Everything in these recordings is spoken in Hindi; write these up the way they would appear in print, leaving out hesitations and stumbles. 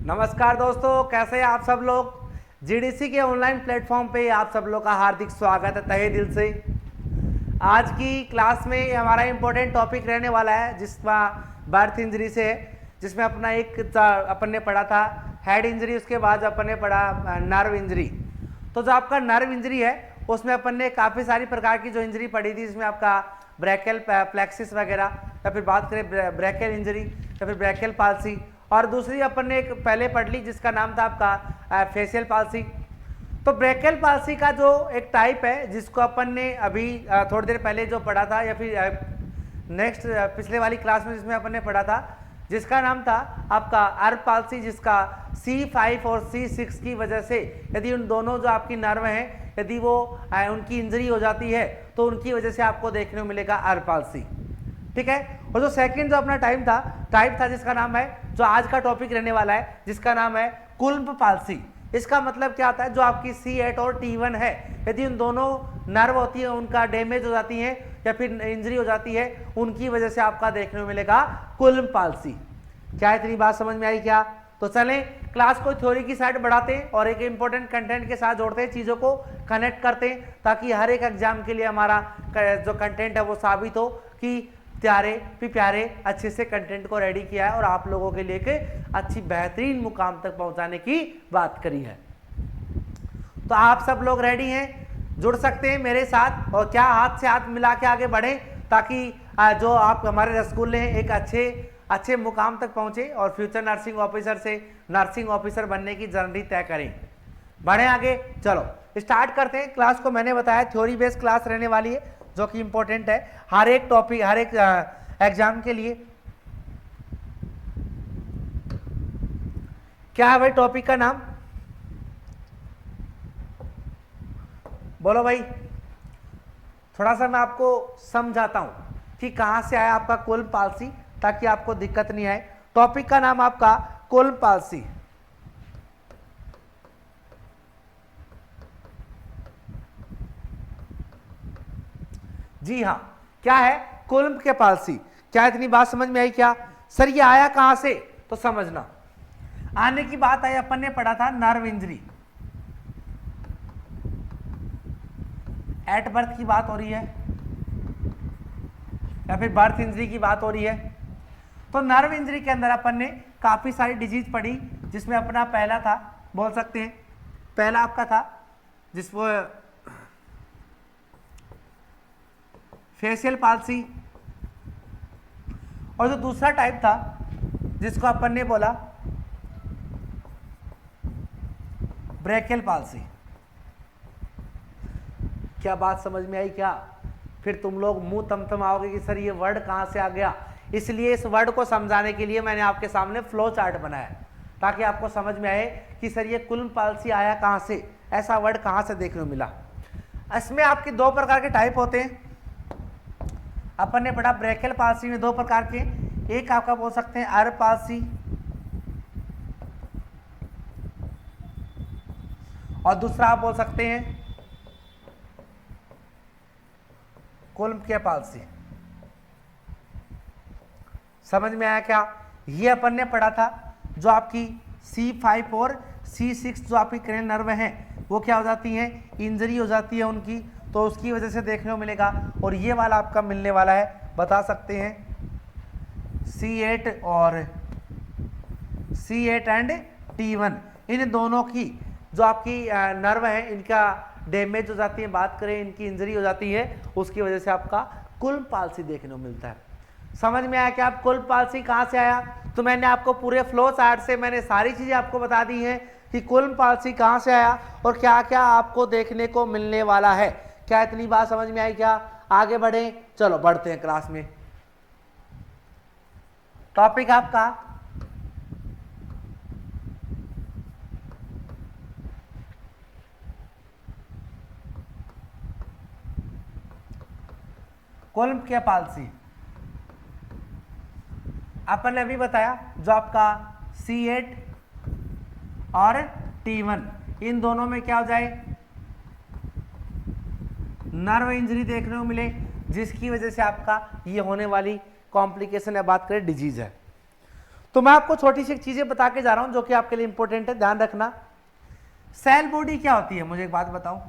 नमस्कार दोस्तों, कैसे हैं आप सब लोग। जीडीसी के ऑनलाइन प्लेटफॉर्म पे आप सब लोग का हार्दिक स्वागत है तहे दिल से। आज की क्लास में हमारा इम्पोर्टेंट टॉपिक रहने वाला है जिसका बर्थ इंजरी से है, जिसमें अपना अपन ने पढ़ा था हेड इंजरी, उसके बाद अपन ने पढ़ा नर्व इंजरी। तो जो आपका नर्व इंजरी है उसमें अपन ने काफ़ी सारी प्रकार की जो इंजरी पढ़ी थी, जिसमें आपका ब्रैकियल प्लेक्सिस वगैरह, या फिर बात करें ब्रैकियल इंजरी या फिर ब्रैकियल पाल्सी, और दूसरी अपन ने एक पहले पढ़ ली जिसका नाम था आपका फेशियल पाल्सी। तो ब्रैकियल पाल्सी का जो एक टाइप है जिसको अपन ने अभी थोड़ी देर पहले जो पढ़ा था, या फिर नेक्स्ट पिछले वाली क्लास में जिसमें अपन ने पढ़ा था, जिसका नाम था आपका अर्ब पाल्सी, जिसका C5 और C6 की वजह से यदि उन दोनों जो आपकी नर्व हैं यदि वो उनकी इंजरी हो जाती है तो उनकी वजह से आपको देखने को मिलेगा अर्ब पाल्सी। ठीक है। और जो सेकंड जो अपना टाइप था जिसका नाम है, जो आज का टॉपिक रहने वाला है, जिसका नाम है कुल्म पाल्सी। इसका मतलब क्या होता है, जो आपकी C8 और T1 है यदि उन दोनों नर्व होती है उनका डैमेज हो जाती है या फिर इंजरी हो जाती है, उनकी वजह से आपका देखने को मिलेगा कुल्म पाल्सी। क्या इतनी बात समझ में आई क्या? तो चलें क्लास को थ्योरी की साइड बढ़ाते हैं और एक इंपॉर्टेंट कंटेंट के साथ जोड़ते हैं, चीज़ों को कनेक्ट करते हैं, ताकि हर एक एग्जाम के लिए हमारा जो कंटेंट है वो साबित हो कि प्यारे अच्छे से कंटेंट को रेडी किया है और आप लोगों के लिए एक अच्छी बेहतरीन मुकाम तक पहुंचाने की बात करी है। तो आप सब लोग रेडी हैं, जुड़ सकते हैं मेरे साथ और क्या हाथ से हाथ मिला के आगे बढ़ें, ताकि जो आप हमारे रसगुल्ले हैं एक अच्छे मुकाम तक पहुंचे और फ्यूचर नर्सिंग ऑफिसर से नर्सिंग ऑफिसर बनने की जर्नी तय करें। बढ़े आगे, चलो स्टार्ट करते हैं। क्लास को मैंने बताया थ्योरी बेस्ड क्लास रहने वाली है, जो कि इंपॉर्टेंट है हर एक टॉपिक, हर एक एग्जाम के लिए। क्या है भाई टॉपिक का नाम? बोलो भाई। थोड़ा सा मैं आपको समझाता हूं कि कहां से आया आपका कुल्म पाल्सी, ताकि आपको दिक्कत नहीं आए। टॉपिक का नाम आपका कुल्म पाल्सी। जी हाँ, क्या है? कुल्म के पाल्सी। क्या इतनी बात समझ में आई क्या? सर ये आया कहां से? तो समझना, आने की बात आई, अपन ने पढ़ा था नर्व इंजरी, एट बर्थ की बात हो रही है या फिर बर्थ इंजरी की बात हो रही है। तो नर्व इंजरी के अंदर अपन ने काफी सारी डिजीज पढ़ी, जिसमें अपना पहला था, बोल सकते हैं पहला आपका था जिसको फेशियल पाल्सी, और जो दूसरा टाइप था जिसको अपन ने बोला ब्रैकियल पाल्सी। क्या बात समझ में आई क्या? फिर तुम लोग मुंह तमतमाओगे कि सर ये वर्ड कहां से आ गया। इसलिए इस वर्ड को समझाने के लिए मैंने आपके सामने फ्लो चार्ट बनाया, ताकि आपको समझ में आए कि सर ये कुल्म पाल्सी आया कहां से, ऐसा वर्ड कहां से देखने को मिला। इसमें आपके दो प्रकार के टाइप होते हैं। अपन ने पढ़ा ब्रैकियल पाल्सी में दो प्रकार के, एक आपका बोल सकते हैं अर्ब पाल्सी और दूसरा आप बोल सकते हैं कुल्म के पाल्सी। समझ में आया क्या? ये अपन ने पढ़ा था जो आपकी C5 और C6 जो आपकी क्रैनियल नर्व हैं वो क्या हो जाती हैं, इंजरी हो जाती है उनकी, तो उसकी वजह से देखने को मिलेगा। और ये वाला आपका मिलने वाला है, बता सकते हैं C8 एंड T1, इन दोनों की जो आपकी नर्व है इनका डैमेज हो जाती है, बात करें इनकी इंजरी हो जाती है, उसकी वजह से आपका कुल्म पाल्सी देखने को मिलता है। समझ में आया कि आप कुल्म पाल्सी कहां से आया? तो मैंने आपको पूरे फ्लो चार्ट से मैंने सारी चीजें आपको बता दी हैं कि कुल्म पाल्सी कहां से आया और क्या क्या आपको देखने को मिलने वाला है। क्या इतनी बात समझ में आई क्या? आगे बढ़े, चलो बढ़ते हैं क्लास में। टॉपिक आपका कुल्म के पाल्सी। अपन ने अभी बताया जो आपका C8 और T1, इन दोनों में क्या हो जाए, नर्व इंजरी देखने को मिले, जिसकी वजह से आपका ये होने वाली कॉम्प्लिकेशन या बात करें डिजीज है। तो मैं आपको छोटी सी चीजें बता के जा रहा हूं जो कि आपके लिए इंपॉर्टेंट है, ध्यान रखना। सेल बॉडी क्या होती है, मुझे एक बात बताओ।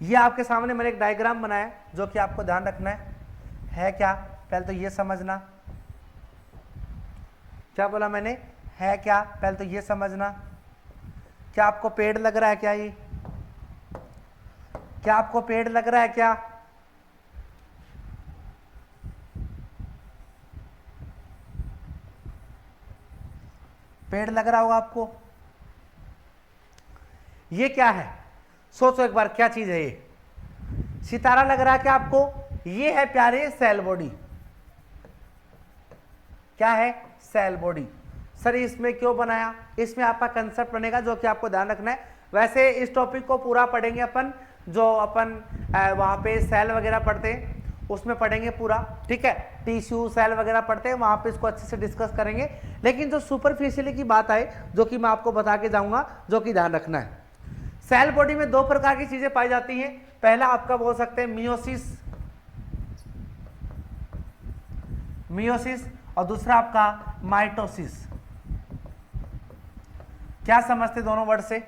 ये आपके सामने मैंने एक डायग्राम बनाया जो कि आपको ध्यान रखना है क्या, पहले तो ये समझना। क्या बोला मैंने, है क्या, पहले तो ये समझना। क्या आपको पेड़ लग रहा है क्या, ये क्या आपको पेड़ लग रहा है क्या? पेड़ लग रहा होगा आपको। ये क्या है, सोचो एक बार, क्या चीज है ये? सितारा लग रहा है क्या आपको? ये है प्यारे सेल बॉडी। क्या है, सेल बॉडी। सर इसमें क्यों बनाया, इसमें आपका कंसेप्ट बनेगा जो कि आपको ध्यान रखना है। वैसे इस टॉपिक को पूरा पढ़ेंगे अपन, जो अपन वहां पे सेल वगैरह पढ़ते हैं उसमें पढ़ेंगे पूरा, ठीक है। टिश्यू सेल वगैरह पढ़ते हैं वहां पे इसको अच्छे से डिस्कस करेंगे। लेकिन जो सुपरफिशियली की बात है जो कि मैं आपको बता के जाऊंगा, जो कि ध्यान रखना है। सेल बॉडी में दो प्रकार की चीजें पाई जाती हैं। पहला आपका बोल सकते हैं मियोसिस, मियोसिस, और दूसरा आपका माइटोसिस। क्या समझते दोनों वर्ड से,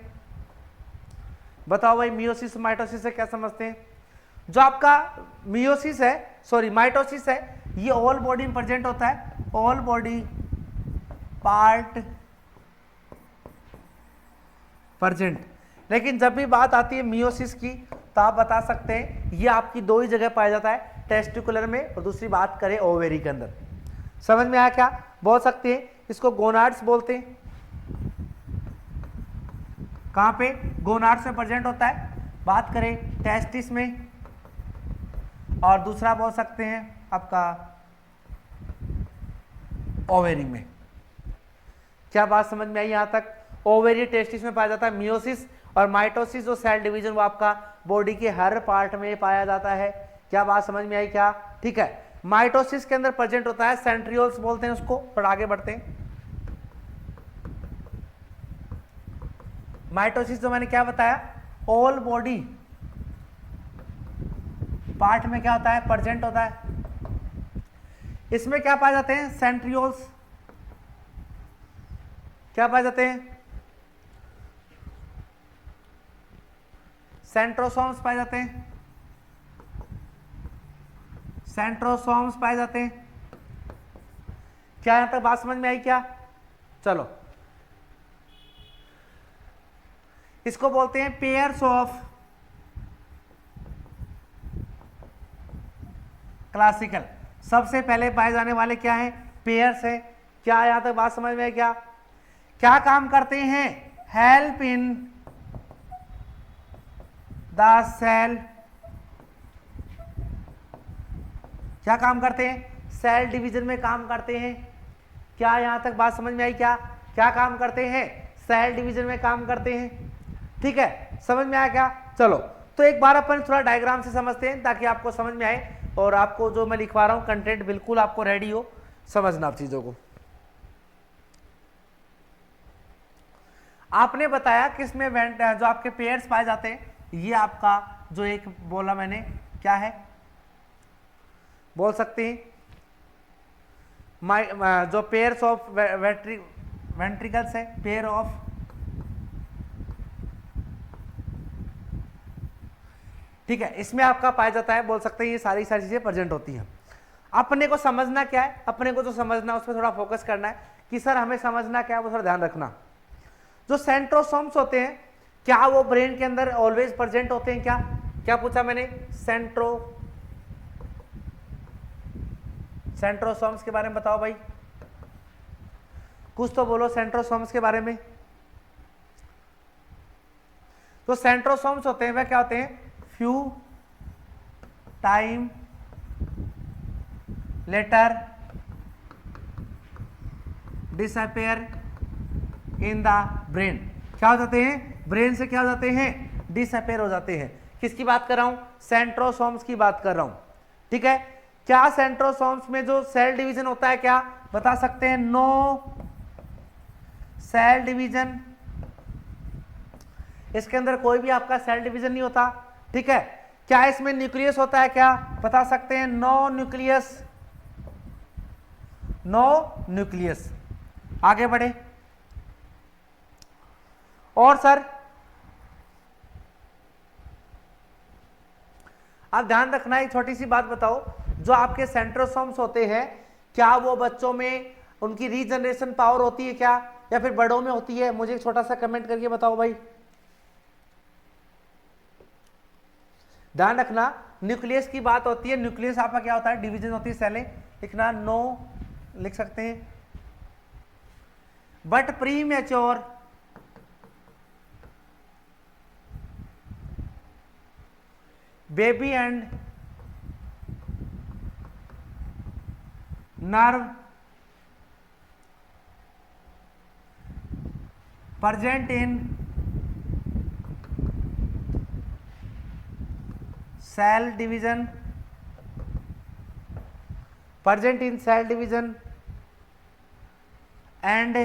बताओ भाई। मियोसिस माइटोसिस से क्या समझते हैं? जो आपका मियोसिस है, सॉरी माइटोसिस है, ये ऑल बॉडी में प्रेजेंट होता है, ऑल बॉडी पार्ट प्रेजेंट। लेकिन जब भी बात आती है मियोसिस की तो आप बता सकते हैं ये आपकी दो ही जगह पाया जाता है, टेस्टिकुलर में और दूसरी बात करें ओवेरी के अंदर। समझ में आया क्या? बोल सकते हैं इसको गोनाड्स बोलते हैं। कहां पे? गोनाड्स में प्रेजेंट होता है। बात करें टेस्टिस में, और दूसरा बोल सकते हैं आपका ओवेरी में। क्या बात समझ में आई यहां तक? ओवेरी टेस्टिस में पाया जाता है मियोसिस, और माइटोसिस जो सेल डिवीजन वो आपका बॉडी के हर पार्ट में पाया जाता है। क्या बात समझ में आई क्या? ठीक है। माइटोसिस के अंदर प्रेजेंट होता है, सेंट्रियोल्स बोलते हैं उसको। पर आगे बढ़ते हैं। माइटोसिस जो मैंने क्या बताया, ऑल बॉडी पार्ट में क्या होता है, प्रेजेंट होता है। इसमें क्या पाए जाते हैं, सेंट्रियोल्स। क्या पाए जाते हैं, सेंट्रोसोम्स पाए जाते हैं, सेंट्रोसोम्स पाए जाते हैं। क्या यहां तक बात समझ में आई क्या? चलो, इसको बोलते हैं पेयर्स ऑफ क्लासिकल। सबसे पहले पाए जाने वाले क्या है, पेयर्स है। क्या यहां तक बात समझ में आई क्या? क्या काम करते हैं, हेल्प इन द सेल। क्या काम करते हैं, सेल डिवीजन में काम करते हैं। क्या यहां तक बात समझ में आई क्या? क्या काम करते हैं, सेल डिवीजन में काम करते हैं। ठीक है, समझ में आया क्या? चलो, तो एक बार अपन थोड़ा डायग्राम से समझते हैं ताकि आपको समझ में आए और आपको जो मैं लिखवा रहा हूं कंटेंट बिल्कुल आपको रेडी हो, समझना आप चीजों को। आपने बताया कि इसमें जो आपके पेयर्स पाए जाते हैं, ये आपका जो एक बोला मैंने क्या है, बोल सकते हैं जो पेयर्स ऑफ वेंट्रिकल्स है, पेयर ऑफ, ठीक है, इसमें आपका पाया जाता है, बोल सकते हैं ये सारी चीजें प्रेजेंट होती हैं। अपने को समझना क्या है, अपने को जो समझना है उस पर थोड़ा फोकस करना है कि सर हमें समझना क्या है, वो थोड़ा ध्यान रखना। जो सेंट्रोसोम्स होते हैं, क्या वो ब्रेन के अंदर ऑलवेज प्रेजेंट होते हैं क्या? क्या पूछा मैंने, सेंट्रोसोम्स के बारे में बताओ भाई, कुछ तो बोलो सेंट्रोसोम्स के बारे में। तो सेंट्रोसोम्स होते हैं वह क्या होते हैं, few time later disappear in the brain. क्या हो जाते हैं, ब्रेन से क्या हो जाते हैं, डिसअपेयर हो जाते हैं। किसकी बात कर रहा हूं, सेंट्रोसोम्स की बात कर रहा हूं। ठीक है, क्या सेंट्रोसोम्स में जो सेल डिवीजन होता है, क्या बता सकते हैं? नो सेल डिवीजन, इसके अंदर कोई भी आपका सेल डिवीजन नहीं होता। ठीक है, क्या इसमें न्यूक्लियस होता है? क्या बता सकते हैं? No nucleus, no nucleus. आगे बढ़े। और सर आप ध्यान रखना, एक छोटी सी बात बताओ, जो आपके सेंट्रोसोम्स होते हैं क्या वो बच्चों में उनकी रीजनरेशन पावर होती है क्या, या फिर बड़ों में होती है? मुझे एक छोटा सा कमेंट करके बताओ भाई। ध्यान रखना, न्यूक्लियस की बात होती है। न्यूक्लियस आपका क्या होता है? डिवीजन होती है सेलें। लिखना नो, लिख सकते हैं। But pre mature baby and nerve present in cell division, present in cell division and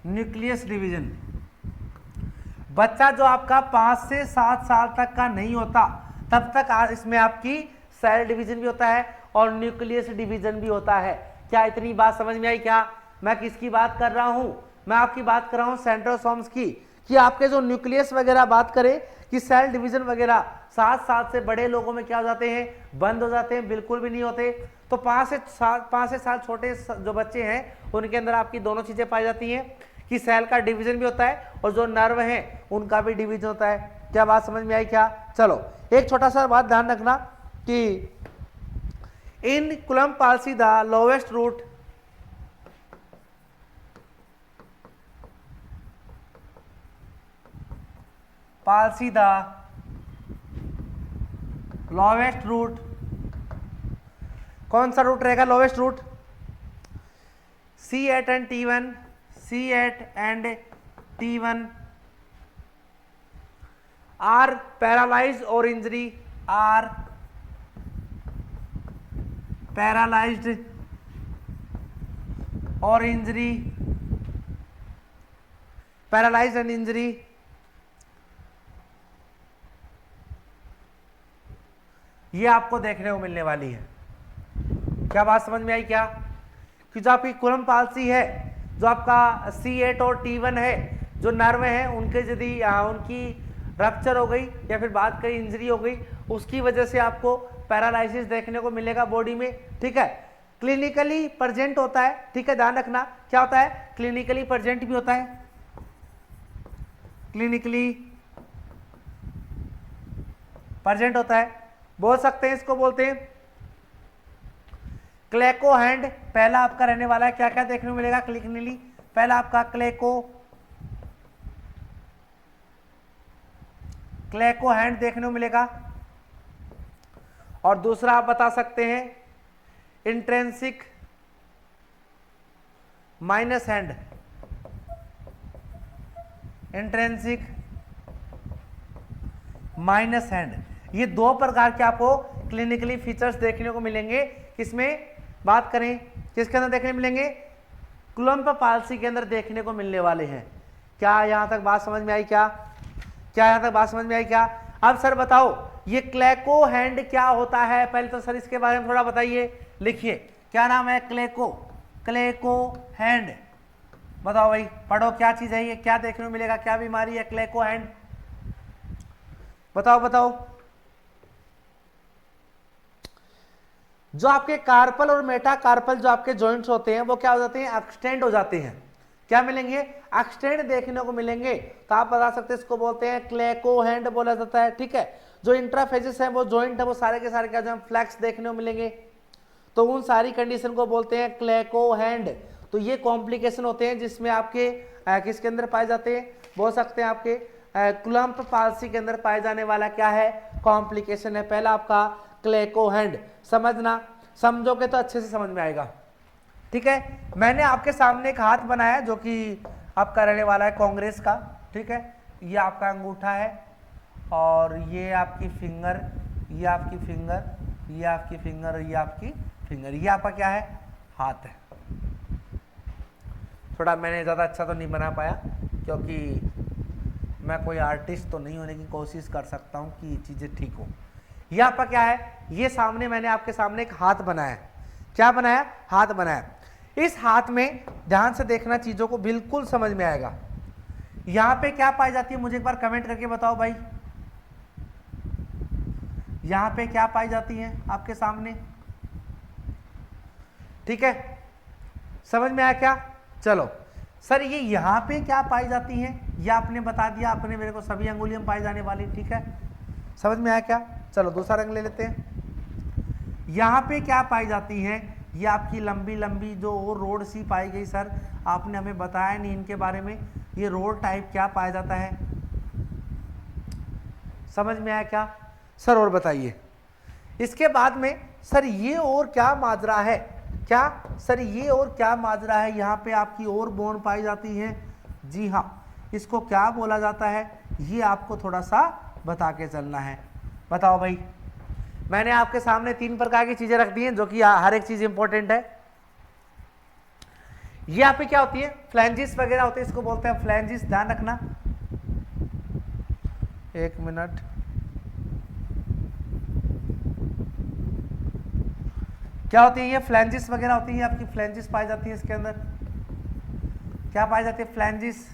nucleus division. बच्चा जो आपका 5 से 7 साल तक का नहीं होता तब तक इसमें आपकी सेल डिवीजन भी होता है और न्यूक्लियस डिवीजन भी होता है। क्या इतनी बात समझ में आई? क्या मैं किसकी बात कर रहा हूं? मैं आपकी बात कर रहा हूं सेंट्रोसोम्स की। कि आपके जो न्यूक्लियस वगैरह बात करें कि सेल डिवीजन वगैरह 7 साल से बड़े लोगों में क्या हो जाते हैं? बंद हो जाते हैं, बिल्कुल भी नहीं होते। तो 5 से 7 छोटे जो बच्चे हैं उनके अंदर आपकी दोनों चीजें पाई जाती हैं कि सेल का डिवीजन भी होता है और जो नर्व है उनका भी डिवीजन होता है। क्या बात समझ में आई? क्या चलो एक छोटा सा बात ध्यान रखना कि in Klumpke palsy the lowest root palsy the lowest root, कौन सा रूट रहेगा lowest root? C8 and T1, C8 and T1 are paralysed और इंजरी, आर पैरालाइज्ड और इंजरी, पैरालाइज्ड एंड इंजरी। ये आपको देखने को मिलने वाली है। क्या बात समझ में आई? क्या कि जो आपकी कुलम पाल्सी है, जो आपका C8 और T1 है, जो नर्व है उनके यदि उनकी रप्चर हो गई या फिर बात करें इंजरी हो गई, उसकी वजह से आपको पैरालिसिस देखने को मिलेगा बॉडी में। ठीक है, क्लिनिकली प्रेजेंट होता है। ठीक है, ध्यान रखना क्या होता है? क्लिनिकली प्रेजेंट भी होता है। क्लिनिकली प्रेजेंट होता है, बोल सकते हैं, इसको बोलते हैं क्लेको हैंड। पहला आपका रहने वाला है, क्या क्या देखने को मिलेगा क्लिनिकली? पहला आपका क्लेको हैंड देखने को मिलेगा और दूसरा आप बता सकते हैं intrinsic minus hand, intrinsic minus hand. ये दो प्रकार के आपको क्लिनिकली फीचर्स देखने को मिलेंगे। किसमें बात करें? किसके अंदर देखने मिलेंगे? कुलम्प पाल्सी के अंदर देखने को मिलने वाले हैं। क्या यहां तक बात समझ में आई? क्या यहां तक बात समझ में आई? क्या अब सर बताओ ये क्लेको हैंड क्या होता है? पहले तो सर इसके बारे में थोड़ा बताइए, लिखिए क्या नाम है? क्लेको हैंड। बताओ भाई, पढ़ो क्या चीज है ये, क्या देखने को मिलेगा, क्या बीमारी है क्लेको हैंड? बताओ। जो आपके कार्पल और मेटाकार्पल जो आपके जॉइंट्स होते हैं वो क्या हो जाते हैं? एक्सटेंड हो जाते हैं। क्या मिलेंगे? एक्सटेंड देखने को मिलेंगे। तो आप बता सकते हैं इसको बोलते हैं क्लेको हैंड बोला जाता है। ठीक है, जो इंट्राफेजेस है वो जॉइंट है वो सारे के सारे क्या जो फ्लैक्स देखने को मिलेंगे, तो उन सारी कंडीशन को बोलते हैं क्लेको हैंड। तो ये कॉम्प्लिकेशन होते हैं जिसमें आपके किसके अंदर पाए जाते हैं? बोल सकते हैं आपके कुलम्प पाल्सी के अंदर पाए जाने वाला क्या है? कॉम्प्लिकेशन है पहला आपका क्लेको हैंड। समझना, समझोगे तो अच्छे से समझ में आएगा। ठीक है, मैंने आपके सामने एक हाथ बनाया जो कि आपका रहने वाला है कांग्रेस का। ठीक है, ये आपका अंगूठा है और ये आपकी फिंगर, ये आपकी फिंगर, ये आपकी फिंगर, ये आपकी फिंगर, ये आपका क्या है? हाथ है। थोड़ा मैंने ज़्यादा अच्छा तो नहीं बना पाया क्योंकि मैं कोई आर्टिस्ट तो नहीं होने की कोशिश कर सकता हूँ कि ये चीज़ें ठीक हो। यहाँ पर क्या है, ये सामने मैंने आपके सामने एक हाथ बनाया। क्या बनाया? हाथ बनाया। इस हाथ में ध्यान से देखना, चीज़ों को बिल्कुल समझ में आएगा। यहाँ पे क्या पाई जाती है, मुझे एक बार कमेंट करके बताओ भाई। यहाँ पे क्या पाई जाती है आपके सामने? ठीक है, समझ में आया क्या? चलो सर ये यहाँ पे क्या पाई जाती हैं, यह आपने बता दिया, आपने मेरे को सभी अंगुलियां पाई जाने वाली। ठीक है, समझ में आया क्या? चलो दूसरा रंग ले लेते हैं। यहाँ पे क्या पाई जाती हैं, ये आपकी लंबी लंबी जो रोड सी पाई गई। सर आपने हमें बताया नहीं इनके बारे में, ये रोड टाइप क्या पाया जाता है, समझ में आया क्या सर? और बताइए। इसके बाद में सर ये और क्या माजरा है, क्या सर ये और क्या माजरा है, यहाँ पे आपकी और बोन पाई जाती है। जी हाँ, इसको क्या बोला जाता है, ये आपको थोड़ा सा बता के चलना है। बताओ भाई। मैंने आपके सामने 3 प्रकार की चीजें रख दी हैं, जो कि हर एक चीज इंपॉर्टेंट है। ये यहाँ पे क्या होती है, फ्लैंजिस वगैरह होते हैं, इसको बोलते हैं फ्लैंजिस। ध्यान रखना, 1 मिनट। क्या होती है ये? फ्लैंजिस वगैरह होती है आपकी, फ्लैंजिस पाई जाती है इसके अंदर। क्या पाई जाती है? फ्लैंजिस।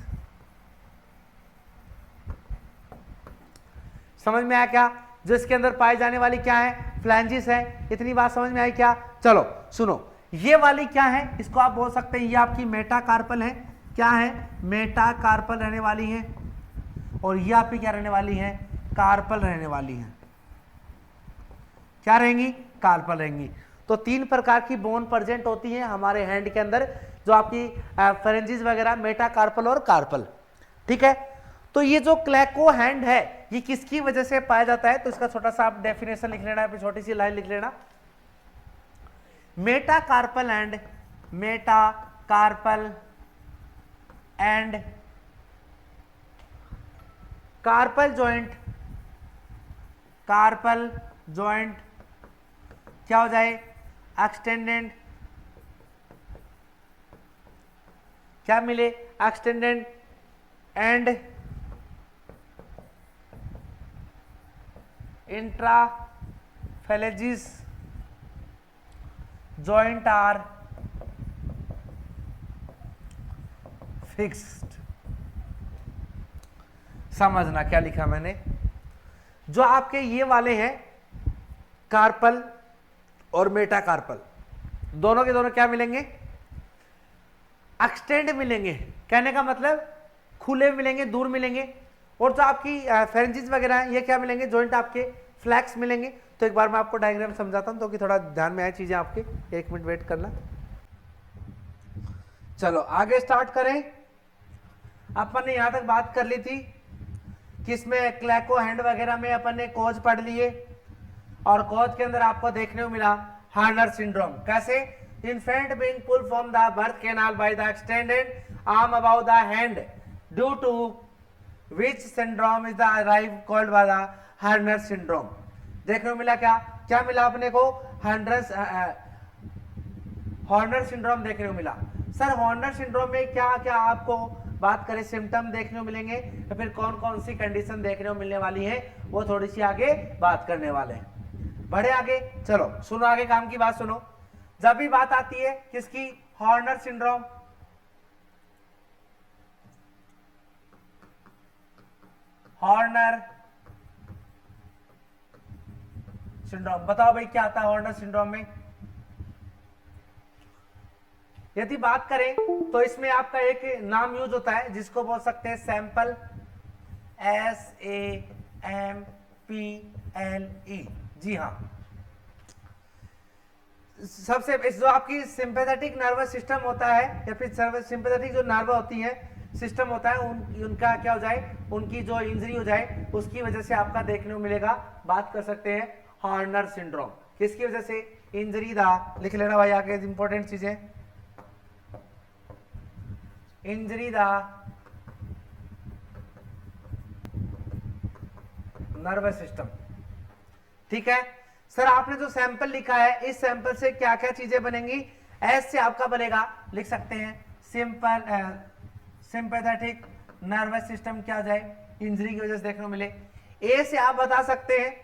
समझ में आया क्या? जो इसके अंदर पाई जाने वाली क्या है, फ्लैंजिस है। इतनी बात समझ में आई क्या? चलो सुनो, ये वाली क्या है, इसको आप बोल सकते हैं ये आपकी मेटाकार्पल है। क्या है? मेटाकार्पल रहने वाली है। और ये आपकी क्या रहने वाली है? कार्पल रहने वाली है। क्या रहेंगी? कार्पल रहेंगी। तो 3 प्रकार की बोन प्रेजेंट होती है हमारे हैंड के अंदर, जो आपकी फेरेंजिस वगैरह, मेटाकार्पल और कार्पल। ठीक है, तो ये जो क्लैको हैंड है ये किसकी वजह से पाया जाता है, तो इसका छोटा सा आप डेफिनेशन लिख लेना, छोटी सी लाइन लिख लेना। मेटाकार्पल एंड कार्पल जॉइंट क्या हो जाए? एक्सटेंडेड। क्या मिले? Extended and interphalangeal joint are fixed. समझना क्या लिखा मैंने। जो आपके ये वाले हैं कार्पल और मेटाकार्पल, दोनों के दोनों क्या मिलेंगे? एक्सटेंड मिलेंगे। कहने का मतलब खुले मिलेंगे, दूर मिलेंगे। और जो आपकी फेरेंजिस वगैरह है ये क्या मिलेंगे? जॉइंट आपके फ्लैक्स मिलेंगे। तो एक बार मैं आपको डायग्राम समझाता हूं, तो कि थोड़ा ध्यान में आए चीजें आपके। 1 मिनट वेट करना। चलो आगे स्टार्ट करें। अपन ने यहां तक बात कर ली थी कि इसमें क्लैको हैंड वगैरह में अपन ने कॉज पढ़ लिए, और कॉज के अंदर आपको देखने को मिला हार्नर सिंड्रोम। कैसे? Infant being pulled from the birth canal by the extended arm about the hand, due to which syndrome is the arrive called by the Horner syndrome. देखने को मिला क्या? क्या मिला अपने को? हॉर्नर सिंड्रोम देखने को मिला। सर हॉर्नर सिंड्रोम में क्या क्या आपको बात करें, सिम्टम देखने को मिलेंगे, या फिर कौन कौन सी कंडीशन देखने को मिलने वाली है, वो थोड़ी सी आगे बात करने वाले हैं। बढ़े आगे, चलो सुनो आगे काम की बात सुनो। जब भी बात आती है किसकी? Horner syndrome. हॉर्नर सिंड्रोम, बताओ भाई क्या आता है हॉर्नर सिंड्रोम में? यदि बात करें तो इसमें आपका एक नाम यूज होता है जिसको बोल सकते हैं सैंपल, SAMPLE। जी हाँ, सबसे जो आपकी सिंपैथेटिक नर्वस सिस्टम होता है, या फिर सिंपैथेटिक जो नर्व होती है सिस्टम होता है, उनका क्या हो जाए, उनकी जो इंजरी हो जाए उसकी वजह से आपका देखने को मिलेगा। बात कर सकते हैं हॉर्नर सिंड्रोम। किसकी वजह से? इंजरी दा, लिख लेना भाई आगे इंपॉर्टेंट चीजें। इंजरी दा नर्वस सिस्टम। ठीक है सर, आपने जो सैंपल लिखा है इस सैंपल से क्या क्या चीजें बनेंगी? एस से आपका बनेगा, लिख सकते हैं सिंपैथेटिक नर्वस सिस्टम क्या हो जाए? इंजरी की वजह से देखने को मिले। ए से आप बता सकते हैं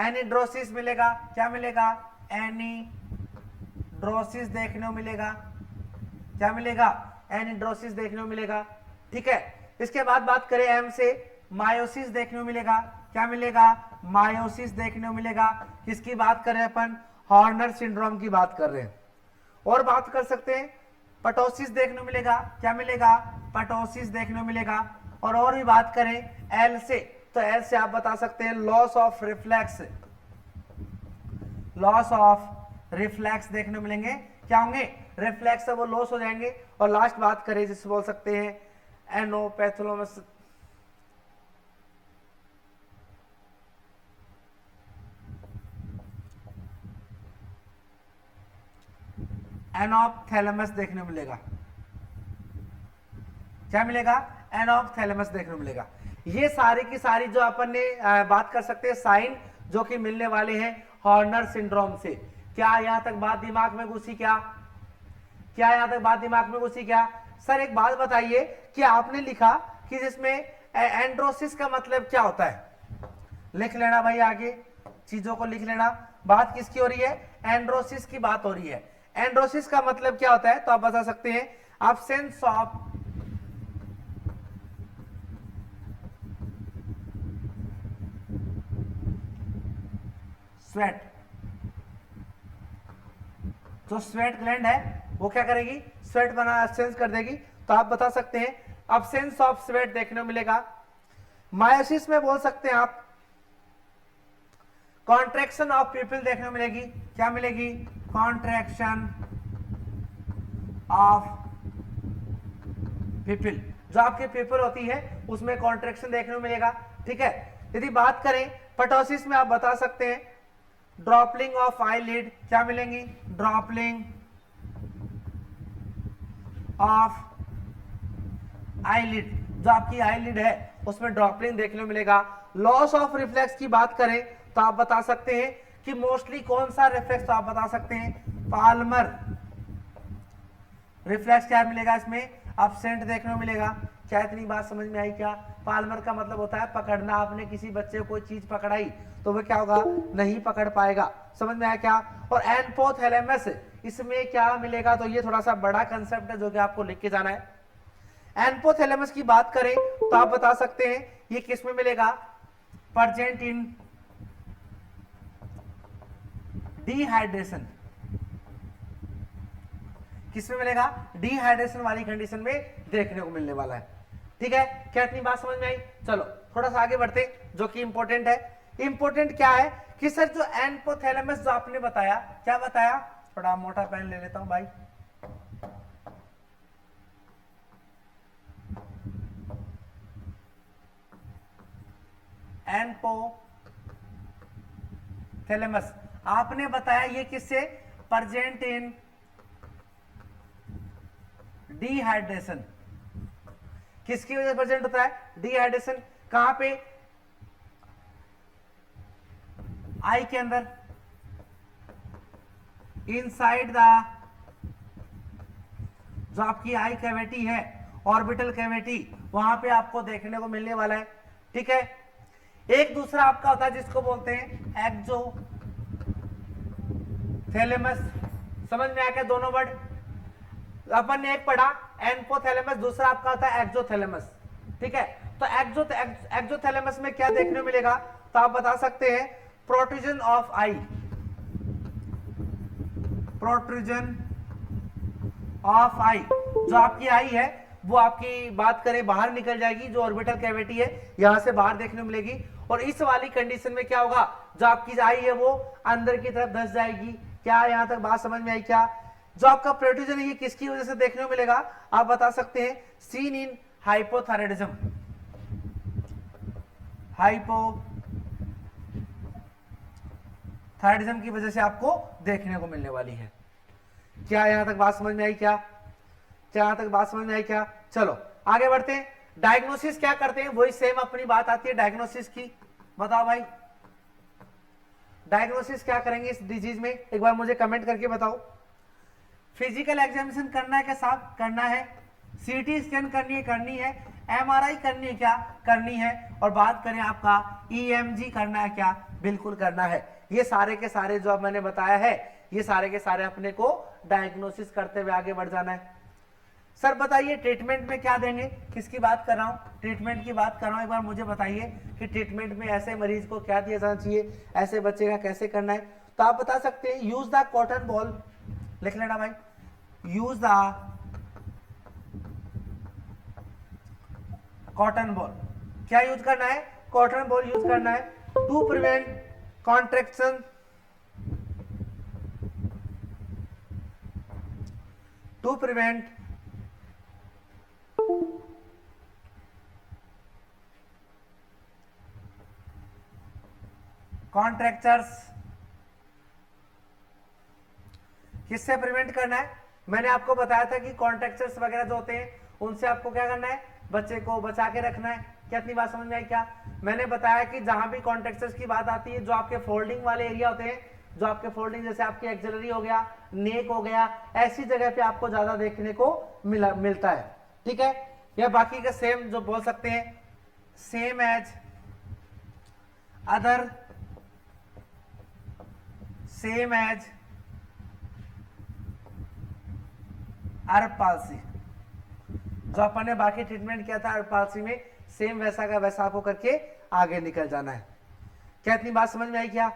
एनिड्रोसिस मिलेगा। क्या मिलेगा? एनिड्रोसिस देखने को मिलेगा। क्या मिलेगा? एनिड्रोसिस देखने को मिलेगा। ठीक है, इसके बाद बात करें एम से, मायोसिस देखने को मिलेगा। क्या मिलेगा? मायोसिस देखने को मिलेगा। किसकी बात कर रहे हैं अपन? हॉर्नर सिंड्रोम की बात कर रहे हैं। और बात कर सकते हैं पटोसिस देखने को मिलेगा। क्या मिलेगा? पटोसिस देखने को मिलेगा। और भी बात करें एल से, तो एल से आप बता सकते हैं loss of reflex, loss of reflex देखने को मिलेंगे। क्या होंगे? रिफ्लेक्स वो लॉस हो जाएंगे। और लास्ट बात करें जिसे बोल सकते हैं एनोपैथोलमस, एनोपथैलेमस देखने को मिलेगा। क्या मिलेगा? एनोपथैलेमस देखने को मिलेगा। ये सारी की सारी जो अपन ने बात कर सकते हैं साइन जो कि मिलने वाले हैं हॉर्नर सिंड्रोम से। क्या यहां तक बात दिमाग में घुसी? क्या यहां तक बात दिमाग में घुसी? क्या सर एक बात बताइए कि आपने लिखा कि जिसमें एंड्रोसिस का मतलब क्या होता है? लिख लेना भाई, आगे चीजों को लिख लेना। बात किसकी हो रही है? एंड्रोसिस की बात हो रही है। एंड्रोसिस का मतलब क्या होता है? तो आप बता सकते हैं एब्सेंस ऑफ स्वेट। जो स्वेट ग्लैंड है वो क्या करेगी? स्वेट बना एब्सेंस कर देगी। तो आप बता सकते हैं एब्सेंस ऑफ स्वेट देखने को मिलेगा। मायोसिस में बोल सकते हैं आप कॉन्ट्रैक्शन ऑफ पीपल देखने को मिलेगी। क्या मिलेगी? Contraction of people. जो आपकी पीपल होती है उसमें कॉन्ट्रैक्शन देखने को मिलेगा। ठीक है, यदि बात करें पटोसिस में आप बता सकते हैं ड्रॉपलिंग ऑफ आईलिड। क्या मिलेंगी? ड्रॉपलिंग ऑफ आईलिड। जो आपकी आईलिड है उसमें ड्रॉपलिंग देखने को मिलेगा। लॉस ऑफ रिफ्लेक्स की बात करें तो आप बता सकते हैं कि मोस्टली कौन सा रिफ्लेक्स? तो आप बता सकते हैं पाल्मर रिफ्लेक्स। क्या मिलेगा? इसमें एब्सेंट देखने को मिलेगा। क्या इतनी बात समझ में आई? क्या पाल्मर का मतलब होता है पकड़ना। आपने किसी बच्चे को कोई चीज पकड़ाई तो वह क्या होगा? नहीं पकड़ पाएगा। समझ में आया क्या? और एनपोथैलेमस, इसमें क्या मिलेगा? तो ये थोड़ा सा बड़ा कंसेप्ट है जो कि आपको लिख के जाना है। एनपोथैलेमस की बात करें तो आप बता सकते हैं ये किस में मिलेगा? Present in dehydration. किसमें मिलेगा? डिहाइड्रेशन वाली कंडीशन में देखने को मिलने वाला है। ठीक है, क्या इतनी बात समझ में आई? चलो थोड़ा सा आगे बढ़ते जो कि इंपॉर्टेंट है। इंपॉर्टेंट क्या है कि सर जो एनपोथैलेमस जो आपने बताया, क्या बताया? थोड़ा मोटा पेन ले लेता हूं भाई। एनपोथैलेमस आपने बताया ये किससे? Present in dehydration. किसकी वजह से प्रेजेंट होता है? डिहाइड्रेशन। कहां पे? आई के अंदर, इनसाइड द, जो आपकी आई कैविटी है ऑर्बिटल कैविटी, वहां पे आपको देखने को मिलने वाला है। ठीक है, एक दूसरा आपका होता है जिसको बोलते हैं एक्सोथैलेमस। समझ में आ गया दोनों वर्ड? अपन ने एक पढ़ा एनपोथैलेमस, दूसरा आपका होता है एक्सोथैलेमस। ठीक है, तो एक्सोथैलेमस में क्या देखने को मिलेगा? तो आप बता सकते हैं protrusion of eye, protrusion of eye. जो आपकी आई है वो आपकी बात करें बाहर निकल जाएगी, जो ऑर्बिटल कैविटी है यहां से बाहर देखने को मिलेगी। और इस वाली कंडीशन में क्या होगा? जो आपकी आई है वो अंदर की तरफ धंस जाएगी। क्या यहां तक बात समझ में आई? क्या जो आपका प्रोट्रूजन है ये किसकी वजह से देखने को मिलेगा? आप बता सकते हैं सीन इन हाइपोथायराइडिज्म, हाइपोथायराइडिज्म की वजह से आपको देखने को मिलने वाली है। क्या यहां तक बात समझ में आई? क्या यहां तक बात समझ में आई? क्या चलो आगे बढ़ते हैं। डायग्नोसिस क्या करते हैं? वही सेम अपनी बात आती है डायग्नोसिस की। बताओ भाई डायग्नोसिस क्या करेंगे इस डिजीज में? एक बार मुझे कमेंट करके बताओ फिजिकल एग्जामिनेशन करना है क्या साहब? करना है। सीटी स्कैन करनी है, एमआरआई करनी है क्या? करनी है। और बात करें आपका ईएमजी करना है क्या? बिल्कुल करना है। ये सारे के सारे जो अब मैंने बताया है, ये सारे के सारे अपने को डायग्नोसिस करते हुए आगे बढ़ जाना है। सर बताइए ट्रीटमेंट में क्या देंगे? किसकी बात कर रहा हूँ? ट्रीटमेंट की बात कर रहा हूँ। एक बार मुझे बताइए कि ट्रीटमेंट में ऐसे मरीज को क्या दिया जाना चाहिए, ऐसे बच्चे का कैसे करना है। तो आप बता सकते हैं यूज द कॉटन बॉल, लिख लेना भाई, यूज द कॉटन बॉल। क्या यूज करना है? कॉटन बॉल यूज करना है to prevent contraction, to prevent contractures. किससे प्रिवेंट करना है? मैंने आपको बताया था कि कॉन्ट्रैक्चर्स वगैरह जो होते हैं उनसे आपको क्या करना है? बच्चे को बचा के रखना है। क्या इतनी बात समझ में आई क्या? मैंने बताया कि जहां भी कॉन्ट्रैक्चर्स की बात आती है, जो आपके फोल्डिंग वाले एरिया होते हैं, जो आपके फोल्डिंग जैसे आपके एक्सिलरी हो गया, नेक हो गया, ऐसी जगह पे आपको ज्यादा देखने को मिलता है। ठीक है, या बाकी का सेम जो बोल सकते हैं, same as other, same as Erb palsy. जो अपन ने बाकी ट्रीटमेंट किया था अर्ब पाल्सी में, सेम वैसा का वैसा आपको करके आगे निकल जाना है। क्या इतनी बात समझ में आई क्या?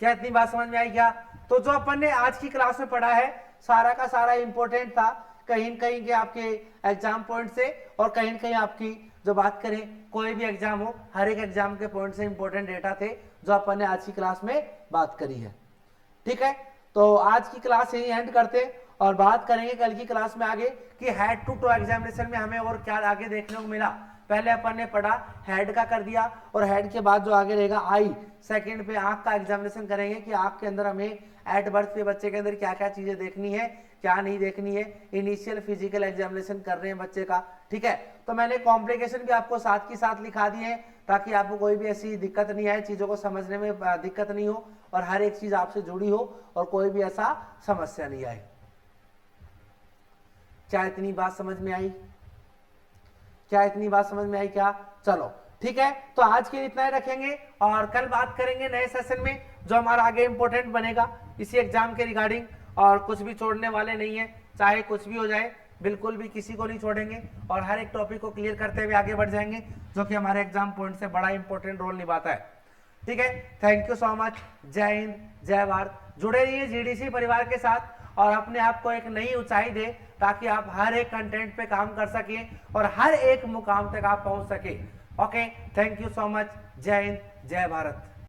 क्या इतनी बात समझ में आई क्या? तो जो अपन ने आज की क्लास में पढ़ा है सारा का सारा इंपॉर्टेंट था, कहीं न कहीं के आपके एग्जाम पॉइंट से, और कहीं न कहीं आपकी जो बात करें कोई भी एग्जाम हो, हर एक एग्जाम के पॉइंट से इंपॉर्टेंट डेटा थे जो अपन ने आज की क्लास में बात करी है। ठीक है, तो आज की क्लास यही एंड करते हैं और बात करेंगे कल की क्लास में आगे कि हेड टू टो एग्जामिनेशन में हमें और क्या आगे देखने को मिला। पहले अपन ने पढ़ा हेड का कर दिया, और हेड के बाद जो आगे रहेगा आई, सेकंड पे आंख का एग्जामिनेशन करेंगे कि आंख के अंदर हमें एट बर्थ पे बच्चे के अंदर क्या क्या चीजें देखनी है, क्या नहीं देखनी है। इनिशियल फिजिकल एग्जामिनेशन कर रहे हैं बच्चे का। ठीक है, तो मैंने कॉम्प्लिकेशन भी आपको साथ की साथ लिखा दिए हैं ताकि आपको कोई भी ऐसी दिक्कत नहीं आए, चीजों को समझने में दिक्कत नहीं हो, और हर एक चीज आपसे जुड़ी हो और कोई भी ऐसा समस्या नहीं आए। क्या इतनी बात समझ में आई? क्या इतनी बात समझ में आई क्या? चलो ठीक है, तो आज के लिए इतना ही रखेंगे और कल बात करेंगे नए सेशन में जो हमारा आगे इंपॉर्टेंट बनेगा इसी एग्जाम के रिगार्डिंग, और कुछ भी छोड़ने वाले नहीं है, चाहे कुछ भी हो जाए, बिल्कुल भी किसी को नहीं छोड़ेंगे और हर एक टॉपिक को क्लियर करते हुए आगे बढ़ जाएंगे, जो कि हमारे एग्जाम पॉइंट से बड़ा इंपॉर्टेंट रोल निभाता है। ठीक है, थैंक यू सो मच। जय हिंद, जय भारत। जुड़े रहिए जीडीसी परिवार के साथ और अपने आप को एक नई ऊंचाई दे ताकि आप हर एक कंटेंट पे काम कर सकें और हर एक मुकाम तक आप पहुंच सके। Okay, thank you so much. जय हिंद, जय भारत।